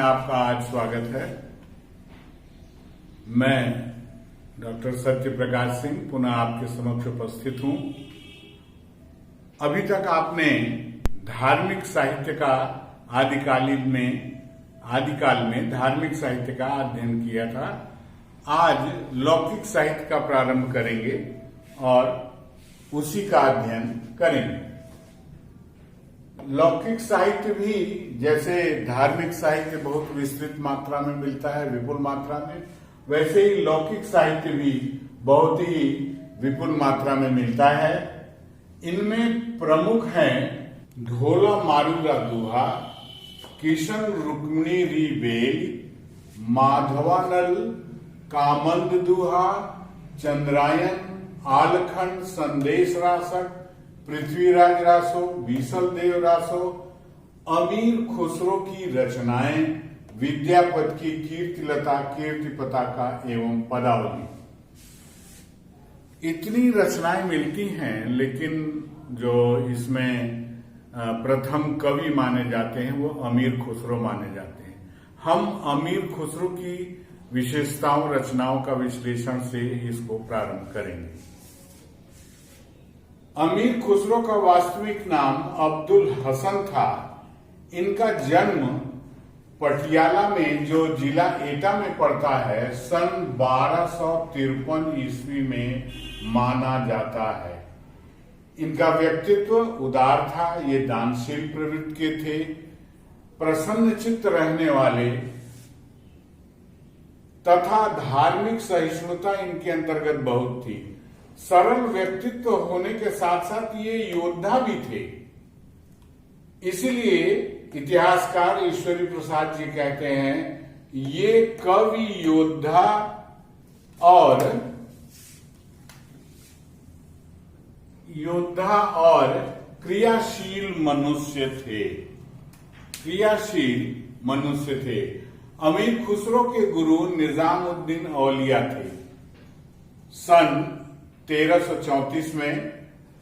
आपका आज स्वागत है। मैं डॉक्टर सत्य प्रकाश सिंह पुनः आपके समक्ष उपस्थित हूं। अभी तक आपने धार्मिक साहित्य का आदिकाल में धार्मिक साहित्य का अध्ययन किया था। आज लौकिक साहित्य का प्रारंभ करेंगे और उसी का अध्ययन करेंगे। लौकिक साहित्य भी जैसे धार्मिक साहित्य बहुत विस्तृत मात्रा में मिलता है, विपुल मात्रा में, वैसे ही लौकिक साहित्य भी बहुत ही विपुल मात्रा में मिलता है। इनमें प्रमुख हैं ढोला मारूला दुहा, किशन रुक्मिणी री बेल, माधवानल, कामंद दुहा, चंद्रायन, आलखंड, संदेश रासक, पृथ्वीराज रासो, बीसल देव रासो, अमीर खुसरो की रचनाएं, विद्यापति की कीर्तिलता, कीर्ति पताका एवं पदावली। इतनी रचनाएं मिलती हैं, लेकिन जो इसमें प्रथम कवि माने जाते हैं वो अमीर खुसरो माने जाते हैं। हम अमीर खुसरो की विशेषताओं, रचनाओं का विश्लेषण से इसको प्रारंभ करेंगे। अमीर खुसरो का वास्तविक नाम अब्दुल हसन था। इनका जन्म पटियाला में, जो जिला एटा में पड़ता है, सन 1253 ईस्वी में माना जाता है। इनका व्यक्तित्व उदार था, ये दानशील प्रवृत्ति के थे, प्रसन्न चित्त रहने वाले तथा धार्मिक सहिष्णुता इनके अंतर्गत बहुत थी। सरल व्यक्तित्व होने के साथ साथ ये योद्धा भी थे। इसलिए इतिहासकार ईश्वरी प्रसाद जी कहते हैं, ये कवि, योद्धा और क्रियाशील मनुष्य थे। अमीर खुसरो के गुरु निजामुद्दीन औलिया थे। सन 1334 में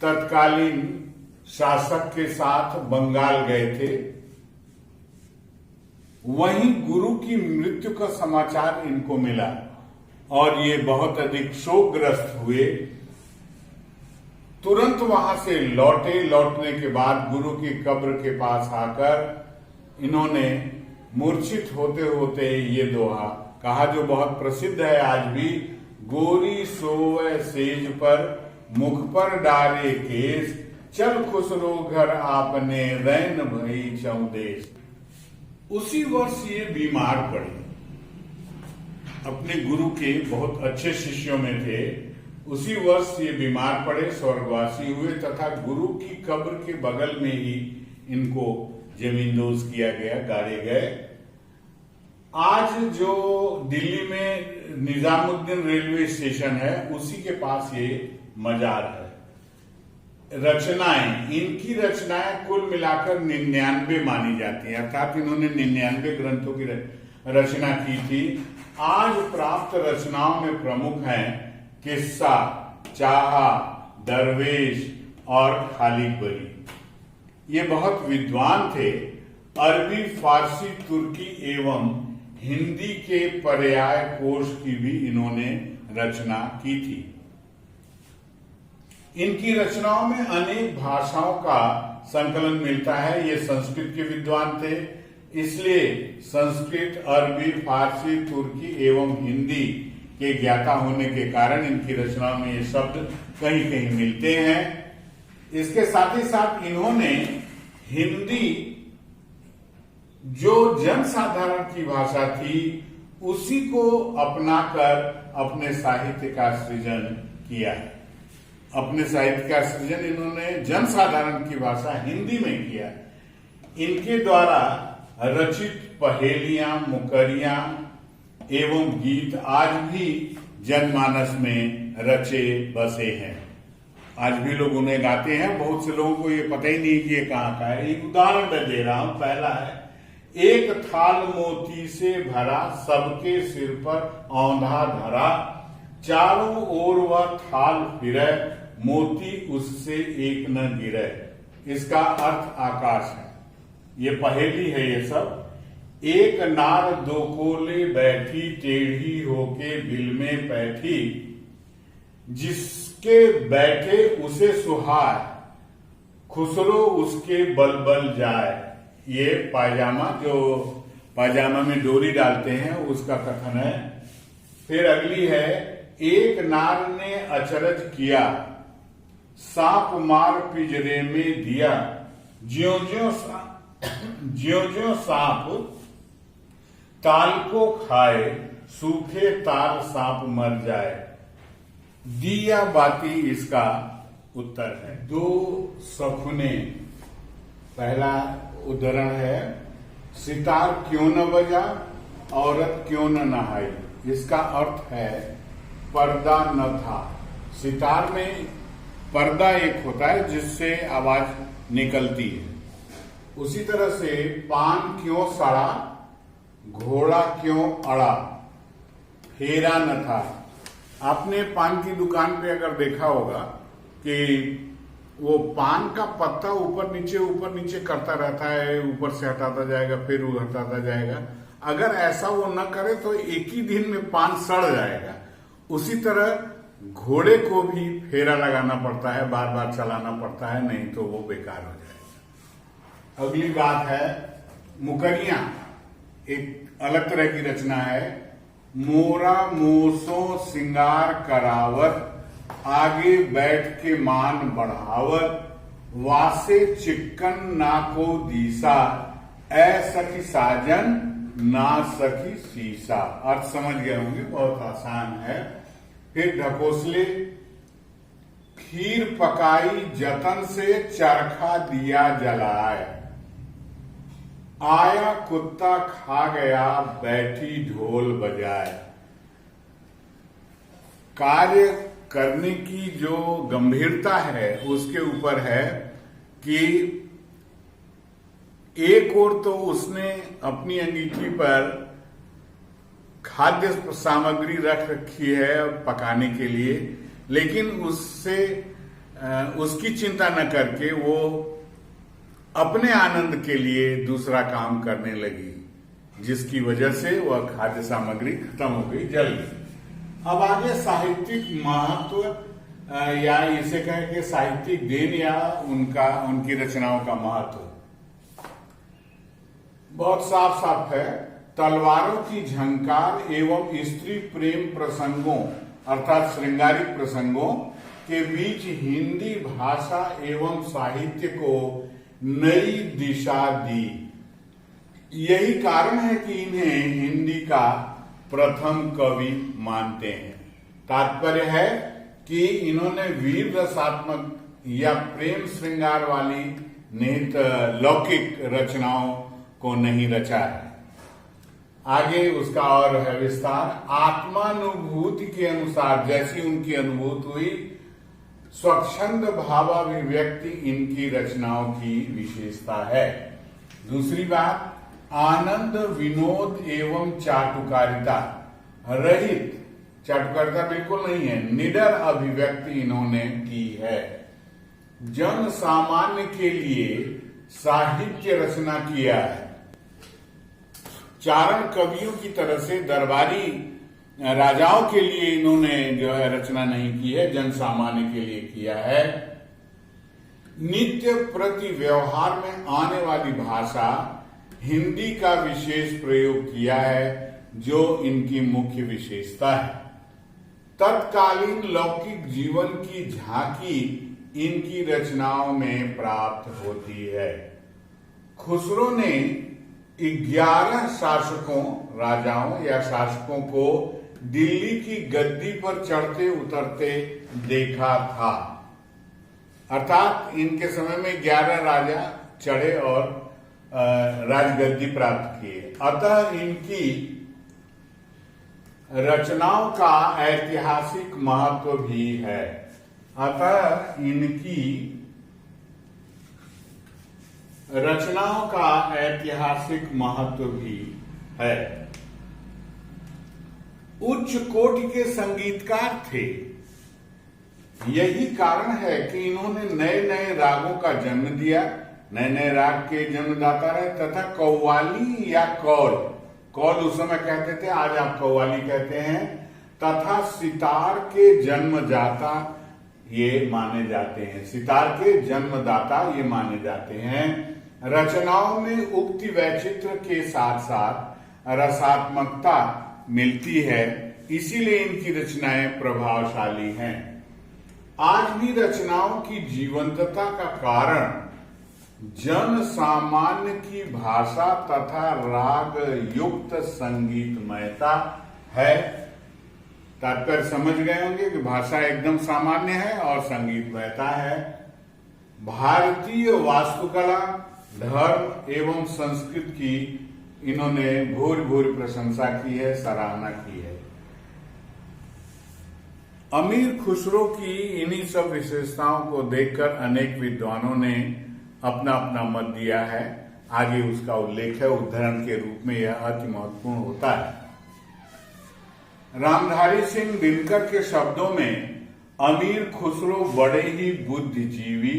तत्कालीन शासक के साथ बंगाल गए थे। वहीं गुरु की मृत्यु का समाचार इनको मिला और ये बहुत अधिक शोकग्रस्त हुए। तुरंत वहां से लौटने के बाद गुरु की कब्र के पास आकर इन्होंने मूर्छित होते होते ये दोहा कहा, जो बहुत प्रसिद्ध है आज भी। गोरी सोवे सेज पर, मुख पर डारे केस, चल खुसरो घर आपने, रैन भई चौदेश। उसी वर्ष ये बीमार पड़े। अपने गुरु के बहुत अच्छे शिष्यों में थे। उसी वर्ष ये बीमार पड़े, स्वर्गवासी हुए तथा गुरु की कब्र के बगल में ही इनको जमींदोज किया गया, गाड़े गए। आज जो दिल्ली में निजामुद्दीन रेलवे स्टेशन है, उसी के पास ये मजार है। रचनाएं, इनकी रचनाएं कुल मिलाकर 99 मानी जाती है, अर्थात इन्होंने 99 ग्रंथों की रचना की थी। आज प्राप्त रचनाओं में प्रमुख हैं किस्सा, चाहा, दरवेश और खालिक बरी। ये बहुत विद्वान थे। अरबी, फारसी, तुर्की एवं हिंदी के पर्याय कोश की भी इन्होंने रचना की थी। इनकी रचनाओं में अनेक भाषाओं का संकलन मिलता है। ये संस्कृत के विद्वान थे, इसलिए संस्कृत, अरबी, फारसी, तुर्की एवं हिंदी के ज्ञाता होने के कारण इनकी रचनाओं में ये शब्द कहीं कहीं मिलते हैं। इसके साथ ही साथ इन्होंने हिंदी, जो जनसाधारण की भाषा थी, उसी को अपनाकर अपने साहित्य का सृजन किया है। अपने साहित्य का सृजन इन्होंने जनसाधारण की भाषा हिंदी में किया। इनके द्वारा रचित पहेलियां, मुकरियां एवं गीत आज भी जनमानस में रचे बसे हैं। आज भी लोग उन्हें गाते हैं। बहुत से लोगों को ये पता ही नहीं कि ये कहाँ का है। एक उदाहरण मैं दे रहा हूं। पहला है, एक थाल मोती से भरा, सबके सिर पर औंधा धरा, चारों ओर वह थाल फिरे, मोती उससे एक न गिरे। इसका अर्थ आकाश है। ये पहेली है। ये सब एक नार दो कोले बैठी टेढ़ी होके बिल में बैठी, जिसके बैठे उसे सुहाए, खुसरो उसके बल बल जाए। ये पायजामा, जो पायजामा में डोरी डालते हैं, उसका कथन है। फिर अगली है, एक नार ने अचरज किया, सांप मार पिंजरे में दिया, ज्यों ज्यों सांप ताल को खाए, सूखे तार सांप मर जाए। दिया बाती इसका उत्तर है। दो सखुने, पहला उदाहरण है, सितार क्यों न बजा, औरत क्यों न नहाई। इसका अर्थ है पर्दा न था। सितार में पर्दा एक होता है जिससे आवाज निकलती है। उसी तरह से पान क्यों सड़ा, घोड़ा क्यों अड़ा, फेरा न था। आपने पान की दुकान पे अगर देखा होगा कि वो पान का पत्ता ऊपर नीचे करता रहता है, ऊपर से हटाता जाएगा, फिर वो हटाता जाएगा। अगर ऐसा वो न करे तो एक ही दिन में पान सड़ जाएगा। उसी तरह घोड़े को भी फेरा लगाना पड़ता है, बार बार चलाना पड़ता है, नहीं तो वो बेकार हो जाएगा। अगली बात है मुकरियां, एक अलग तरह की रचना है। मोरा मोसो सिंगार करावत, आगे बैठ के मान बढ़ावत, वासे चिक्कन ना को दीसा, ऐ सखी साजन ना सखी सीसा। अर्थ समझ गए होंगे, बहुत आसान है। फिर ढकोसले, खीर पकाई जतन से, चरखा दिया जलाए, आया कुत्ता खा गया, बैठी ढोल बजाए। कार्य करने की जो गंभीरता है उसके ऊपर है कि एक ओर तो उसने अपनी अंगीठी पर खाद्य सामग्री रख रखी है पकाने के लिए, लेकिन उसकी चिंता न करके वो अपने आनंद के लिए दूसरा काम करने लगी, जिसकी वजह से वह खाद्य सामग्री खत्म हो गई, जल गई। अब आगे साहित्यिक महत्व या इसे कहें कि साहित्यिक देन या उनकी रचनाओं का महत्व बहुत साफ साफ है। तलवारों की झंकार एवं स्त्री प्रेम प्रसंगों अर्थात श्रृंगारिक प्रसंगों के बीच हिंदी भाषा एवं साहित्य को नई दिशा दी। यही कारण है कि इन्हें हिंदी का प्रथम कवि मानते हैं। तात्पर्य है कि इन्होंने वीर रसात्मक या प्रेम श्रृंगार वाली निहित लौकिक रचनाओं को नहीं रचा है। आगे उसका और है विस्तार। आत्मानुभूति के अनुसार जैसी उनकी अनुभूति हुई, स्वच्छंद भावाभिव्यक्ति इनकी रचनाओं की विशेषता है। दूसरी बात, आनंद विनोद एवं चाटुकारिता रहित, चाटुकारिता बिल्कुल नहीं है, निडर अभिव्यक्ति इन्होंने की है। जन सामान्य के लिए साहित्य रचना किया है। चारण कवियों की तरह से दरबारी राजाओं के लिए इन्होंने जो है रचना नहीं की है, जन सामान्य के लिए किया है। नित्य प्रति व्यवहार में आने वाली भाषा हिंदी का विशेष प्रयोग किया है, जो इनकी मुख्य विशेषता है। तत्कालीन लौकिक जीवन की झांकी इनकी रचनाओं में प्राप्त होती है। खुसरो ने 11 शासकों, राजाओं या शासकों को दिल्ली की गद्दी पर चढ़ते उतरते देखा था। अर्थात इनके समय में 11 राजा चढ़े और राजगद्दी प्राप्त किए। अतः इनकी रचनाओं का ऐतिहासिक महत्व भी है। अतः इनकी रचनाओं का ऐतिहासिक महत्व भी है। उच्च कोटि के संगीतकार थे। यही कारण है कि इन्होंने नए नए रागों का जन्म दिया नए नए राग के जन्मदाता रहे, तथा कव्वाली या कौल, कौल उस समय कहते थे, आज आप कव्वाली कहते हैं, तथा सितार के जन्मदाता ये माने जाते हैं, सितार के जन्मदाता ये माने जाते हैं। रचनाओं में उक्ति वैचित्र के साथ साथ रसात्मकता मिलती है, इसीलिए इनकी रचनाएं प्रभावशाली हैं। आज भी रचनाओं की जीवंतता का कारण जन सामान्य की भाषा तथा राग युक्त संगीतमयता है। तात्पर्य समझ गए होंगे कि भाषा एकदम सामान्य है और संगीतमयता है। भारतीय वास्तुकला, धर्म एवं संस्कृति की इन्होंने भूरि भूरि प्रशंसा की है, सराहना की है। अमीर खुसरो की इन्हीं सब विशेषताओं को देखकर अनेक विद्वानों ने अपना अपना मत दिया है। आगे उसका उल्लेख है, उद्धरण के रूप में यह अति महत्वपूर्ण होता है। रामधारी सिंह दिनकर के शब्दों में अमीर खुसरो बड़े ही बुद्धिजीवी,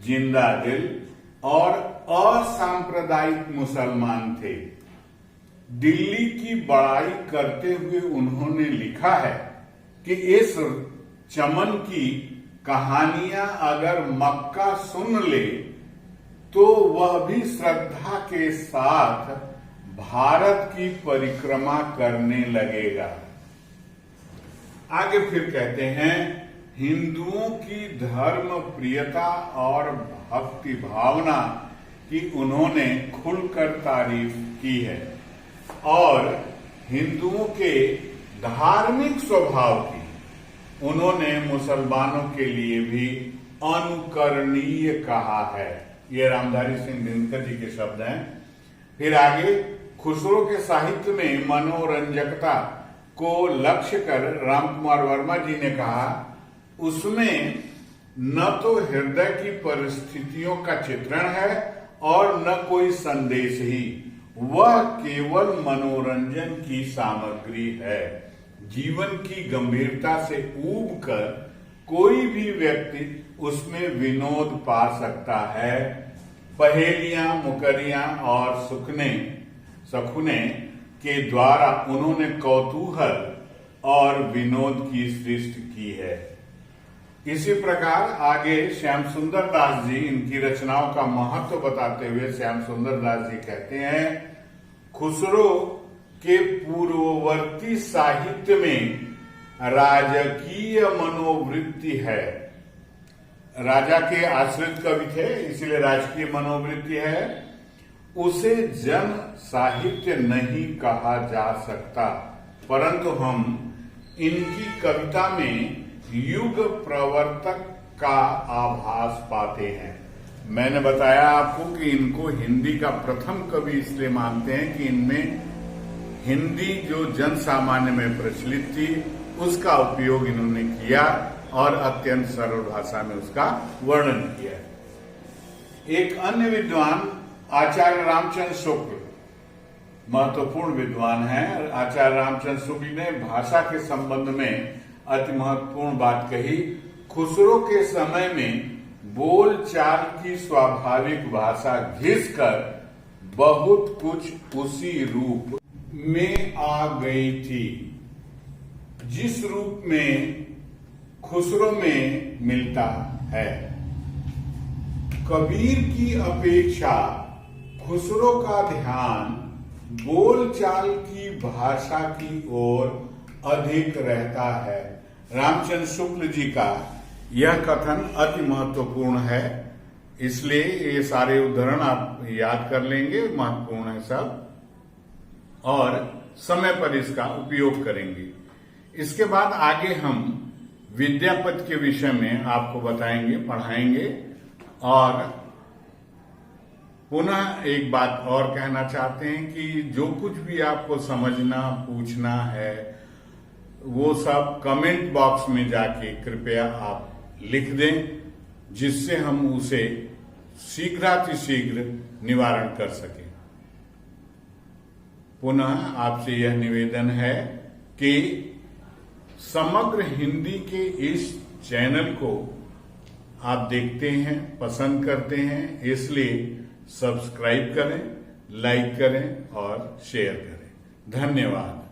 जिंदा दिल और असांप्रदायिक मुसलमान थे। दिल्ली की बड़ाई करते हुए उन्होंने लिखा है कि इस चमन की कहानियां अगर मक्का सुन ले तो वह भी श्रद्धा के साथ भारत की परिक्रमा करने लगेगा। आगे फिर कहते हैं, हिंदुओं की धर्म प्रियता और भक्ति भावना की उन्होंने खुलकर तारीफ की है और हिंदुओं के धार्मिक स्वभाव की उन्होंने मुसलमानों के लिए भी अनुकरणीय कहा है। ये रामधारी सिंह दिनकर जी के शब्द हैं। फिर आगे, खुसरो के साहित्य में मनोरंजकता को लक्ष्य कर रामकुमार वर्मा जी ने कहा, उसमें न तो हृदय की परिस्थितियों का चित्रण है और न कोई संदेश ही, वह केवल मनोरंजन की सामग्री है। जीवन की गंभीरता से ऊब कर कोई भी व्यक्ति उसमें विनोद पा सकता है। पहेलियां, मुकरियां और सखुने के द्वारा उन्होंने कौतूहल और विनोद की सृष्टि की है। इसी प्रकार आगे श्याम सुंदर दास जी इनकी रचनाओं का महत्व बताते हुए श्याम सुंदर दास जी कहते हैं, खुसरो के पूर्ववर्ती साहित्य में राजकीय मनोवृत्ति है। राजा के आश्रित कवि थे, इसलिए राजकीय मनोवृत्ति है। उसे जन साहित्य नहीं कहा जा सकता, परंतु हम इनकी कविता में युग प्रवर्तक का आभास पाते हैं। मैंने बताया आपको कि इनको हिंदी का प्रथम कवि इसलिए मानते हैं कि इनमें हिंदी जो जन सामान्य में प्रचलित थी उसका उपयोग इन्होंने किया और अत्यंत सरल भाषा में उसका वर्णन किया। एक अन्य विद्वान आचार्य रामचंद्र शुक्ल महत्वपूर्ण विद्वान हैं। आचार्य रामचंद्र शुक्ल ने भाषा के संबंध में अति महत्वपूर्ण बात कही। खुसरो के समय में बोल चाल की स्वाभाविक भाषा घिसकर बहुत कुछ उसी रूप में आ गई थी जिस रूप में खुसरो में मिलता है। कबीर की अपेक्षा खुसरो का ध्यान बोलचाल की भाषा की ओर अधिक रहता है। रामचंद्र शुक्ल जी का यह कथन अति महत्वपूर्ण है, इसलिए ये सारे उदाहरण आप याद कर लेंगे, महत्वपूर्ण है सब, और समय पर इसका उपयोग करेंगे। इसके बाद आगे हम विद्यापति के विषय में आपको बताएंगे, पढ़ाएंगे। और पुनः एक बात और कहना चाहते हैं कि जो कुछ भी आपको समझना, पूछना है, वो सब कमेंट बॉक्स में जाके कृपया आप लिख दें, जिससे हम उसे शीघ्रातिशीघ्र निवारण कर सकें। पुनः आपसे यह निवेदन है कि समग्र हिंदी के इस चैनल को आप देखते हैं, पसंद करते हैं, इसलिए सब्सक्राइब करें, लाइक करें और शेयर करें। धन्यवाद।